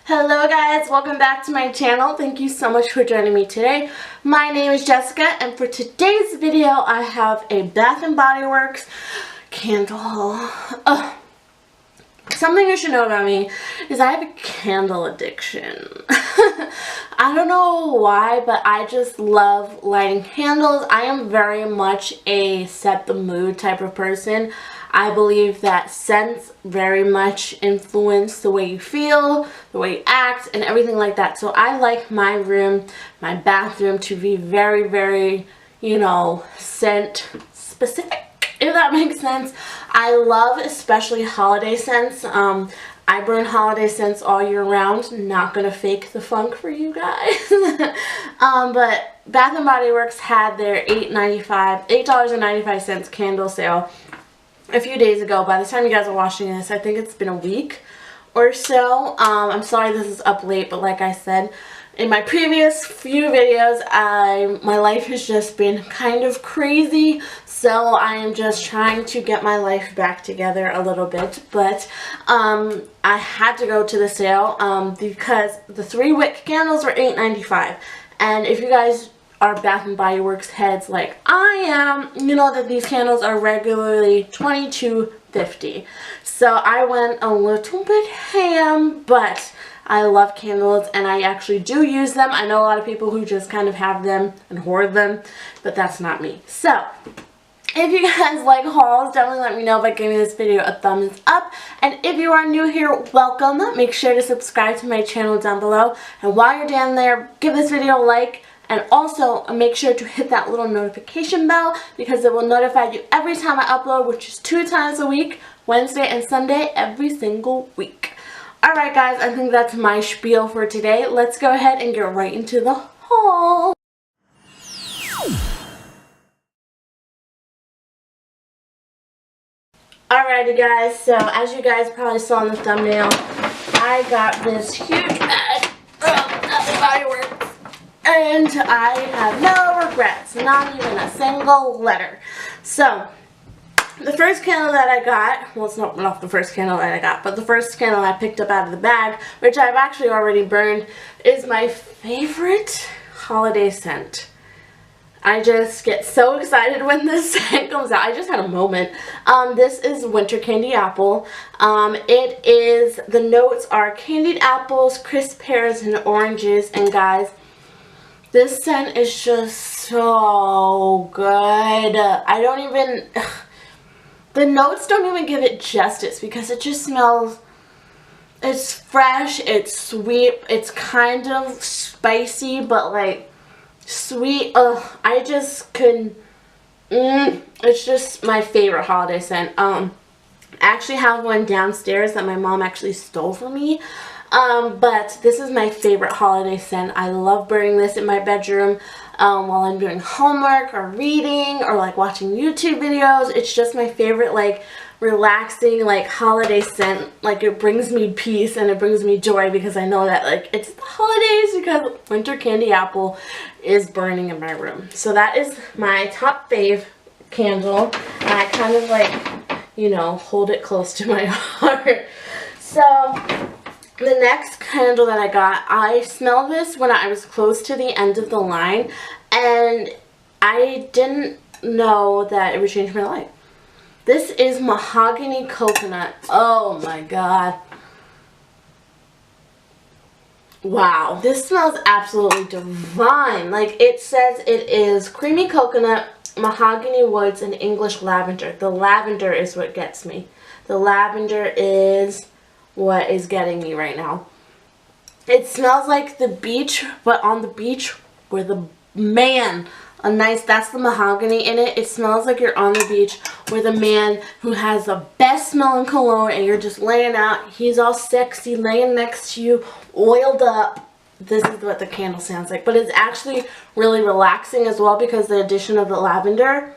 Hello guys, welcome back to my channel. Thank you so much for joining me today. My name is Jessica and for today's video I have a Bath & Body Works candle haul. Something you should know about me is I have a candle addiction. I don't know why, but I just love lighting candles. I am very much a set the mood type of person. I believe that scents very much influence the way you feel, the way you act, and everything like that. So I like my room, my bathroom to be very, very, scent specific, if that makes sense. I love especially holiday scents. I burn holiday scents all year round. Not gonna fake the funk for you guys. But Bath & Body Works had their $8.95 candle sale a few days ago. By the time you guys are watching this, I think it's been a week or so. I'm sorry this is up late, but like I said in my previous few videos, my life has just been kind of crazy, so I am just trying to get my life back together a little bit. But I had to go to the sale because the 3-wick candles were $8.95, and if you guys are Bath & Body Works heads like I am, you know that these candles are regularly $22.50. So I went a little bit ham, but I love candles and I actually do use them. I know a lot of people who just kind of have them and hoard them, but that's not me. So if you guys like hauls, definitely let me know by giving this video a thumbs up. And if you are new here, welcome. Make sure to subscribe to my channel down below. And while you're down there, give this video a like. And also make sure to hit that little notification bell because it will notify you every time I upload, which is 2 times a week, Wednesday and Sunday, every single week. Alright guys, I think that's my spiel for today. Let's go ahead and get right into the haul. Alrighty guys, so as you guys probably saw in the thumbnail, I got this huge bag from Bath & Body Works. And I have no regrets, not even a single letter. So, the first candle that I got, well it's not the first candle that I got, but the first candle I picked up out of the bag, which I've actually already burned, is my favorite holiday scent. I just get so excited when this scent comes out. I just had a moment. This is Winter Candy Apple. The notes are candied apples, crisp pears, and oranges, and guys, this scent is just so good. The notes don't even give it justice because it just smells, it's fresh, it's sweet, it's kind of spicy, but like sweet. I just couldn't, it's just my favorite holiday scent. I actually have one downstairs that my mom actually stole from me. But this is my favorite holiday scent. I love burning this in my bedroom while I'm doing homework or reading or like watching YouTube videos. It's just my favorite like relaxing like holiday scent. Like it brings me peace and it brings me joy because I know that like it's the holidays because Winter Candy Apple is burning in my room. So that is my top fave candle and I kind of like, hold it close to my heart. So the next candle that I got, I smelled this when I was close to the end of the line, and I didn't know that it would change my life. This is Mahogany Coconut. Oh my god. Wow. This smells absolutely divine. Like it says it is creamy coconut, mahogany woods, and English lavender. The lavender is what gets me. The lavender is what is getting me right now. It smells like the beach, but on the beach with a man. That's the mahogany in it. It smells like you're on the beach with a man who has the best smelling cologne and you're just laying out. He's all sexy, laying next to you, oiled up. This is what the candle sounds like. But it's actually really relaxing as well because the addition of the lavender.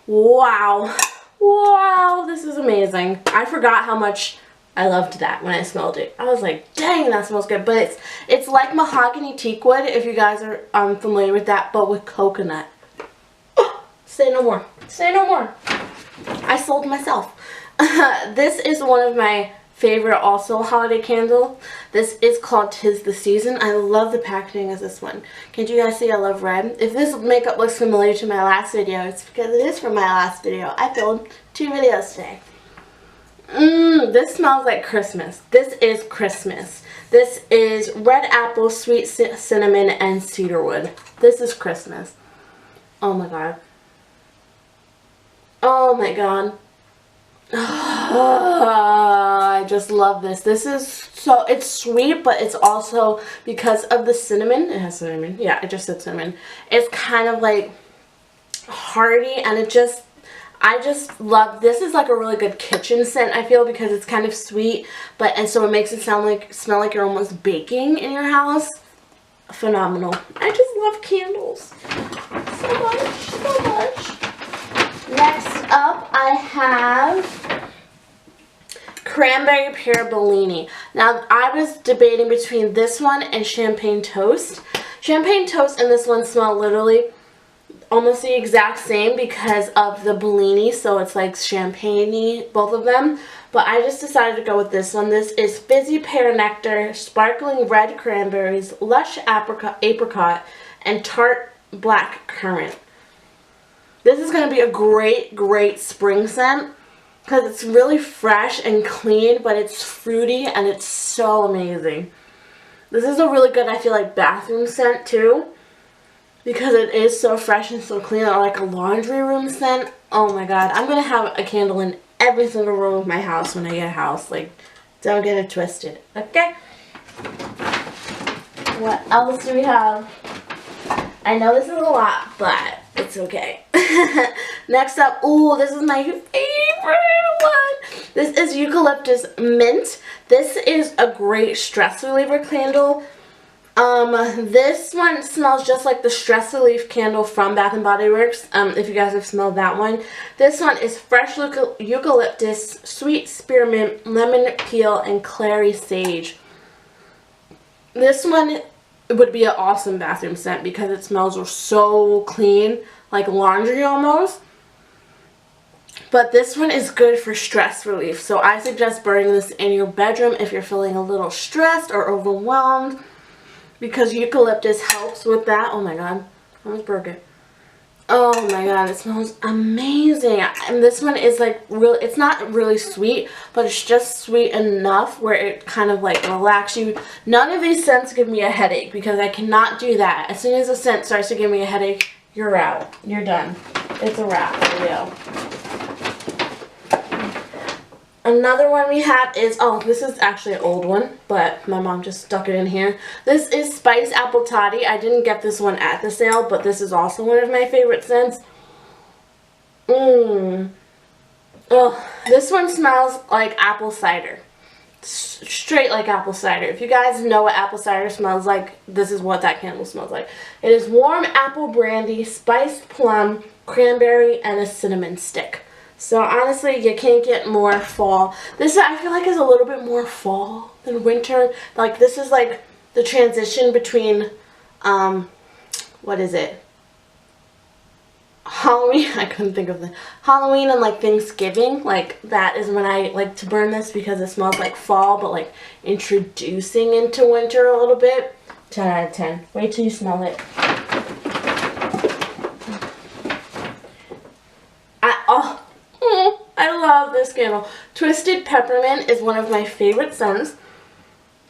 Wow. Wow, this is amazing. I forgot how much I loved that when I smelled it. I was like, dang, that smells good. But it's like mahogany teakwood, if you guys are familiar with that, but with coconut. Say no more. Say no more. I sold myself. This is one of my favorite also holiday candle. This is called 'Tis the Season. I love the packaging of this one. Can't you guys see I love red? If this makeup looks familiar to my last video, it's because it is from my last video. I filmed 2 videos today. This smells like Christmas. This is Christmas. This is red apple, sweet cinnamon, and cedarwood. This is Christmas. Oh my god. Oh my god. I just love this. This is so, it's sweet, but it's also, because of the cinnamon, it has cinnamon, yeah, it just said cinnamon, it's kind of like hearty, and it just, I just love, this is like a really good kitchen scent, I feel, because it's kind of sweet, but, and so it makes it smell like you're almost baking in your house. Phenomenal. I just love candles so much, so much. Next up, I have Cranberry Pear Bellini. Now, I was debating between this one and Champagne Toast. Champagne Toast and this one smell literally almost the exact same because of the Bellini, so it's like champagne-y, both of them. But I just decided to go with this one. This is Fizzy Pear Nectar, Sparkling Red Cranberries, Lush Apricot, and Tart Black Currant. This is going to be a great, great spring scent because it's really fresh and clean, but it's fruity and it's so amazing. This is a really good, I feel like, bathroom scent too because it is so fresh and so clean, or like a laundry room scent. Oh my god, I'm going to have a candle in every single room of my house when I get a house. Like, don't get it twisted, okay? What else do we have? I know this is a lot, but it's okay. Next up, ooh, this is my favorite one. This is Eucalyptus Mint. This is a great stress reliever candle. This one smells just like the stress relief candle from Bath & Body Works, if you guys have smelled that one. This one is fresh eucalyptus, sweet spearmint, lemon peel, and clary sage. This one would be an awesome bathroom scent because it smells so clean, like laundry almost. But this one is good for stress relief, so I suggest burning this in your bedroom if you're feeling a little stressed or overwhelmed, because eucalyptus helps with that. Oh my god, I almost broke it. Oh my god, it smells amazing. And this one is like real, it's not really sweet, but it's just sweet enough where it kind of like relaxes you. None of these scents give me a headache because I cannot do that. As soon as a scent starts to give me a headache, you're out. You're done. It's a wrap for you. Another one we have is, oh, this is actually an old one, but my mom just stuck it in here. This is Spice Apple Toddy. I didn't get this one at the sale, but this is also one of my favorite scents. Oh, this one smells like apple cider. Straight like apple cider. If you guys know what apple cider smells like, this is what that candle smells like. It is warm apple brandy, spiced plum, cranberry, and a cinnamon stick. So honestly, you can't get more fall. This, I feel like, is a little bit more fall than winter. Like, this is like the transition between, what is it? Halloween. I couldn't think of the Halloween and like Thanksgiving. Like, that is when I like to burn this because it smells like fall, but like introducing into winter a little bit. 10 out of 10. Wait till you smell it. I love this candle. Twisted Peppermint is one of my favorite scents.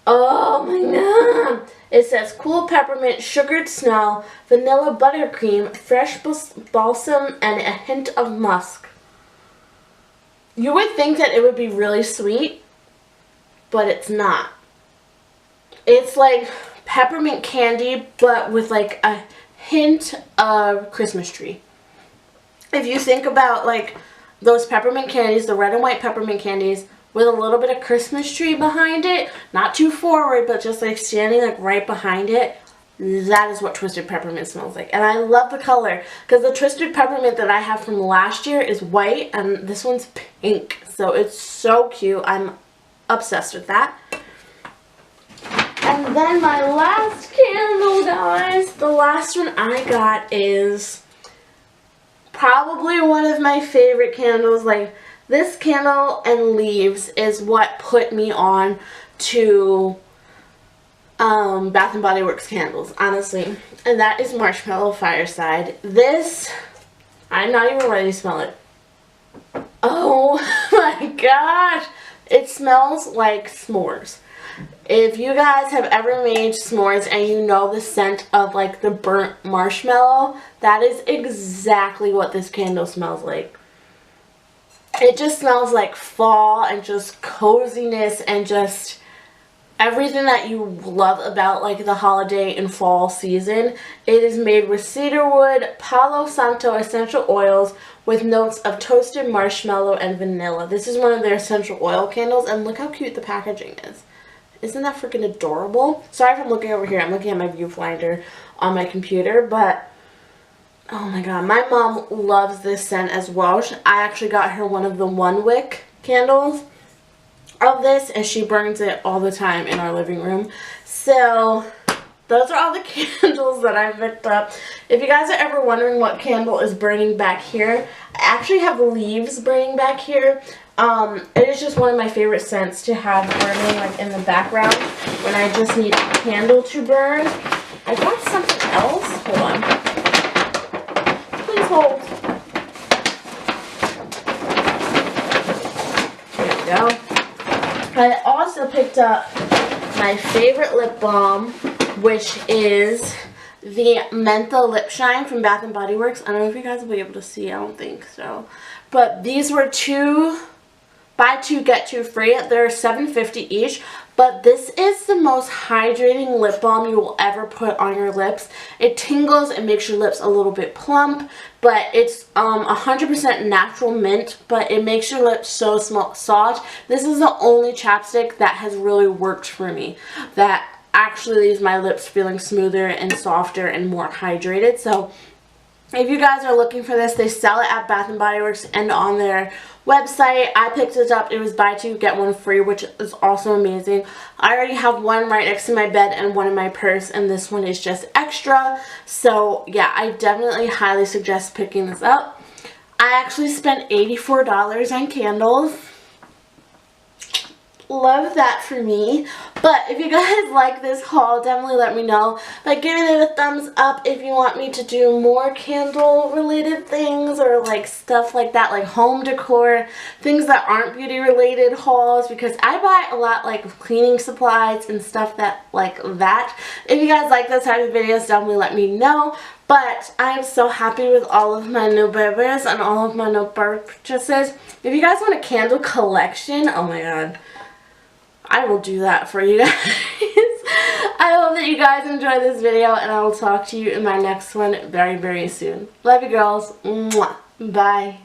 Oh my god. It says cool peppermint, sugared snow, vanilla buttercream, fresh balsam, and a hint of musk. You would think that it would be really sweet, but it's not. It's like peppermint candy, but with like a hint of Christmas tree. If you think about like those peppermint candies, the red and white peppermint candies with a little bit of Christmas tree behind it, not too forward, but just like standing like right behind it, that is what Twisted Peppermint smells like. And I love the color because the Twisted Peppermint that I have from last year is white and this one's pink. So it's so cute. I'm obsessed with that. And then my last candle, guys, the last one I got is probably one of my favorite candles. Like, This candle and leaves is what put me on to Bath & Body Works candles, honestly. And that is Marshmallow Fireside. This, I'm not even ready to smell it. Oh my gosh. It smells like s'mores. If you guys have ever made s'mores and you know the scent of like the burnt marshmallow, that is exactly what this candle smells like. It just smells like fall and just coziness and just everything that you love about like the holiday and fall season. It is made with cedarwood, Palo Santo essential oils with notes of toasted marshmallow and vanilla. This is one of their essential oil candles, and look how cute the packaging is. Isn't that freaking adorable? Sorry if I'm looking over here. I'm looking at my viewfinder on my computer, but oh my god, my mom loves this scent as well. I actually got her one of the 1 wick candles of this, and she burns it all the time in our living room. So those are all the candles that I picked up. If you guys are ever wondering what candle is burning back here, I actually have leaves burning back here. It is just one of my favorite scents to have burning like in the background when I just need a candle to burn. I got something else. Hold on. Please hold. There we go. I also picked up my favorite lip balm, which is the Mentha Lip Shine from Bath & Body Works. I don't know if you guys will be able to see. I don't think so. But these were buy 2 get 2 free. They're $7.50 each. But this is the most hydrating lip balm you will ever put on your lips. It tingles and makes your lips a little bit plump. But it's 100% natural mint. But it makes your lips so soft. This is the only chapstick that has really worked for me. That actually leaves my lips feeling smoother and softer and more hydrated. So if you guys are looking for this, they sell it at Bath & Body Works and on their website. I picked it up. It was buy 2 get 1 free, which is also amazing. I already have one right next to my bed and one in my purse, and this one is just extra. So yeah, I definitely highly suggest picking this up. I actually spent $84 on candles. Love that for me. But if you guys like this haul, definitely let me know by giving it a thumbs up if you want me to do more candle related things or like stuff like that, like home decor, things that aren't beauty related hauls, because I buy a lot like of cleaning supplies and stuff that like that. If you guys like those type of videos, definitely let me know. But I am so happy with all of my new babies and all of my new purchases. If you guys want a candle collection, oh my god, I will do that for you guys. I hope that you guys enjoyed this video, and I will talk to you in my next one very, very soon. Love you girls. Mwah. Bye.